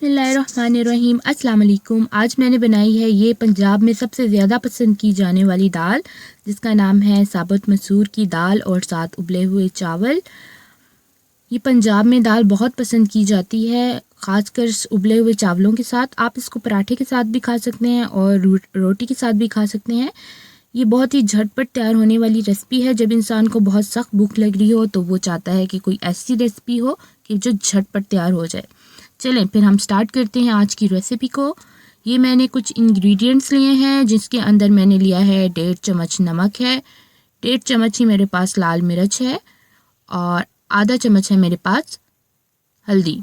बिस्मिल्लाहिर्रहमानिर्रहीम। अस्सलाम वालेकुम। आज मैंने बनाई है ये पंजाब में सबसे ज़्यादा पसंद की जाने वाली दाल, जिसका नाम है साबुत मसूर की दाल और साथ उबले हुए चावल। ये पंजाब में दाल बहुत पसंद की जाती है, ख़ासकर उबले हुए चावलों के साथ। आप इसको पराठे के साथ भी खा सकते हैं और रोटी के साथ भी खा सकते हैं। ये बहुत ही झटपट तैयार होने वाली रेसिपी है। जब इंसान को बहुत सख्त भूख लग रही हो तो वो चाहता है कि कोई ऐसी रेसिपी हो कि जो झटपट तैयार हो जाए। चलें फिर हम स्टार्ट करते हैं आज की रेसिपी को। ये मैंने कुछ इंग्रेडिएंट्स लिए हैं, जिसके अंदर मैंने लिया है 1.5 चम्मच नमक है, 1.5 चम्मच ही मेरे पास लाल मिर्च है और आधा चम्मच है मेरे पास हल्दी।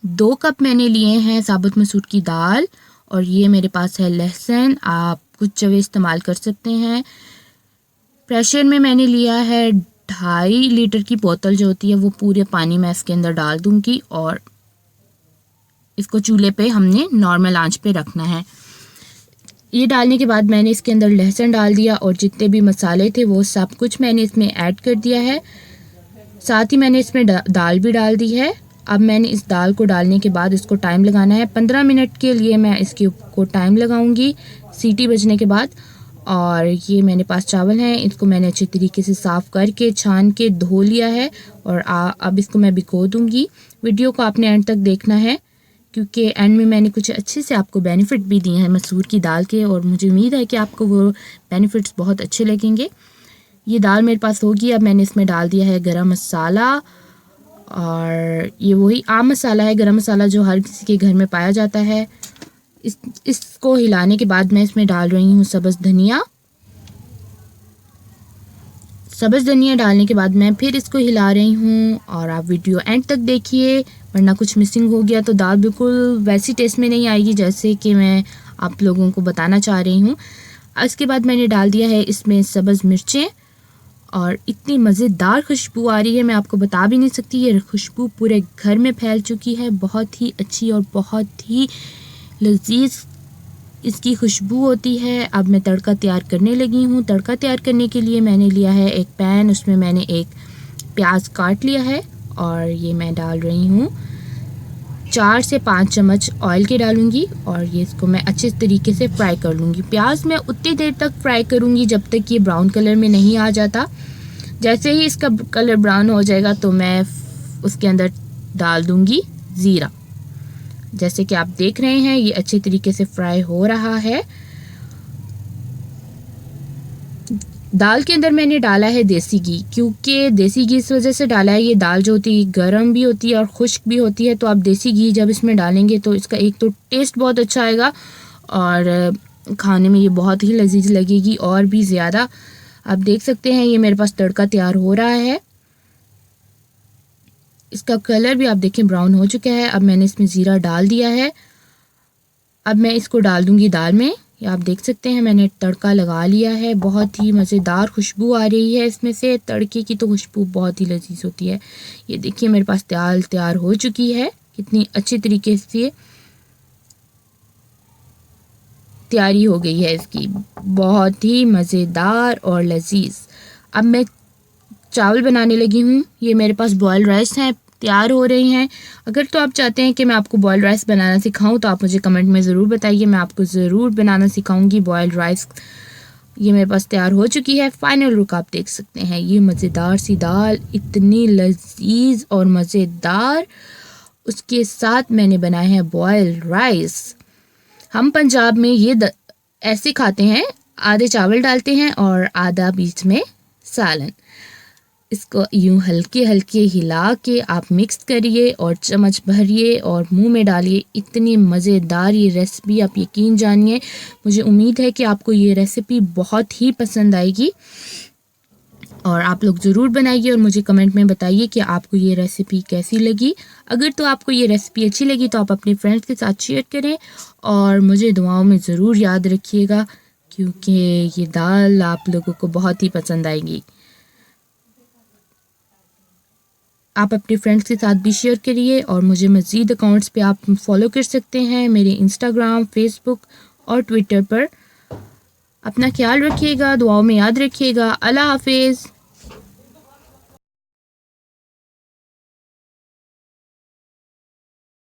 2 कप मैंने लिए हैं साबुत मसूर की दाल और ये मेरे पास है लहसुन। आप कुछ चवे इस्तेमाल कर सकते हैं। प्रेशर में मैंने लिया है 2.5 लीटर की बोतल जो होती है, वो पूरे पानी में इसके अंदर डाल दूंगी और इसको चूल्हे पे हमने नॉर्मल आंच पे रखना है। ये डालने के बाद मैंने इसके अंदर लहसुन डाल दिया और जितने भी मसाले थे वो सब कुछ मैंने इसमें ऐड कर दिया है। साथ ही मैंने इसमें दाल भी डाल दी है। अब मैंने इस दाल को डालने के बाद इसको टाइम लगाना है। 15 मिनट के लिए मैं इसके को टाइम लगाऊंगी सीटी बजने के बाद। और ये मेरे पास चावल हैं, इसको मैंने अच्छे तरीके से साफ़ करके छान के धो लिया है और अब इसको मैं भिगो दूंगी। वीडियो को आपने एंड तक देखना है क्योंकि एंड में मैंने कुछ अच्छे से आपको बेनिफिट भी दिए हैं मसूर की दाल के, और मुझे उम्मीद है कि आपको वो बेनिफिट्स बहुत अच्छे लगेंगे। ये दाल मेरे पास होगी। अब मैंने इसमें डाल दिया है गरम मसाला, और ये वही आम मसाला है, गरम मसाला जो हर किसी के घर में पाया जाता है। इसको हिलाने के बाद मैं इसमें डाल रही हूँ सब्ज़ धनिया। सब्ज़ धनिया डालने के बाद मैं फिर इसको हिला रही हूँ, और आप वीडियो एंड तक देखिए वरना कुछ मिसिंग हो गया तो दाल बिल्कुल वैसी टेस्ट में नहीं आएगी जैसे कि मैं आप लोगों को बताना चाह रही हूँ। इसके बाद मैंने डाल दिया है इसमें सब्ज़ मिर्चें, और इतनी मज़ेदार खुशबू आ रही है, मैं आपको बता भी नहीं सकती। ये खुशबू पूरे घर में फैल चुकी है, बहुत ही अच्छी और बहुत ही लजीज इसकी खुशबू होती है। अब मैं तड़का तैयार करने लगी हूँ। तड़का तैयार करने के लिए मैंने लिया है एक पैन, उसमें मैंने एक प्याज काट लिया है और ये मैं डाल रही हूँ। 4 से 5 चम्मच ऑयल के डालूंगी और ये इसको मैं अच्छे तरीके से फ्राई कर लूँगी। प्याज मैं उतनी देर तक फ्राई करूँगी जब तक ये ब्राउन कलर में नहीं आ जाता। जैसे ही इसका कलर ब्राउन हो जाएगा तो मैं उसके अंदर डाल दूँगी ज़ीरा। जैसे कि आप देख रहे हैं ये अच्छे तरीके से फ्राई हो रहा है। दाल के अंदर मैंने डाला है देसी घी, क्योंकि देसी घी इस वजह से डाला है, ये दाल जो होती है गर्म भी होती है और खुश्क भी होती है, तो आप देसी घी जब इसमें डालेंगे तो इसका एक तो टेस्ट बहुत अच्छा आएगा और खाने में ये बहुत ही लजीज लगेगी और भी ज़्यादा। आप देख सकते हैं ये मेरे पास तड़का तैयार हो रहा है। इसका कलर भी आप देखें ब्राउन हो चुका है। अब मैंने इसमें ज़ीरा डाल दिया है। अब मैं इसको डाल दूंगी दाल में। ये आप देख सकते हैं मैंने तड़का लगा लिया है। बहुत ही मज़ेदार खुशबू आ रही है इसमें से। तड़के की तो खुशबू बहुत ही लजीज होती है। ये देखिए मेरे पास दाल तैयार हो चुकी है, कितनी अच्छी तरीके से तैयारी हो गई है इसकी, बहुत ही मज़ेदार और लजीज। अब मैं चावल बनाने लगी हूँ। ये मेरे पास बॉयल राइस हैं, तैयार हो रही हैं। अगर तो आप चाहते हैं कि मैं आपको बॉयल राइस बनाना सिखाऊं तो आप मुझे कमेंट में ज़रूर बताइए, मैं आपको ज़रूर बनाना सिखाऊंगी बॉयल राइस। ये मेरे पास तैयार हो चुकी है। फाइनल लुक आप देख सकते हैं। ये मज़ेदार सी दाल, इतनी लजीज और मज़ेदार, उसके साथ मैंने बनाए हैं बॉयल राइस। हम पंजाब में ये ऐसे खाते हैं, आधे चावल डालते हैं और आधा बीच में सालन। इसको यूं हल्के हल्के हिला के आप मिक्स करिए और चम्मच भरिए और मुंह में डालिए। इतनी मज़ेदार ये रेसिपी, आप यकीन जानिए। मुझे उम्मीद है कि आपको ये रेसिपी बहुत ही पसंद आएगी और आप लोग ज़रूर बनाइए और मुझे कमेंट में बताइए कि आपको ये रेसिपी कैसी लगी। अगर तो आपको ये रेसिपी अच्छी लगी तो आप अपने फ्रेंड्स के साथ शेयर करें और मुझे दुआओं में ज़रूर याद रखिएगा, क्योंकि ये दाल आप लोगों को बहुत ही पसंद आएगी। आप अपने फ्रेंड्स के साथ भी शेयर करिए और मुझे मज़ीद अकाउंट्स पे आप फॉलो कर सकते हैं, मेरे इंस्टाग्राम, फेसबुक और ट्विटर पर। अपना ख्याल रखिएगा, दुआओं में याद रखिएगा। अल्लाह हाफिज़।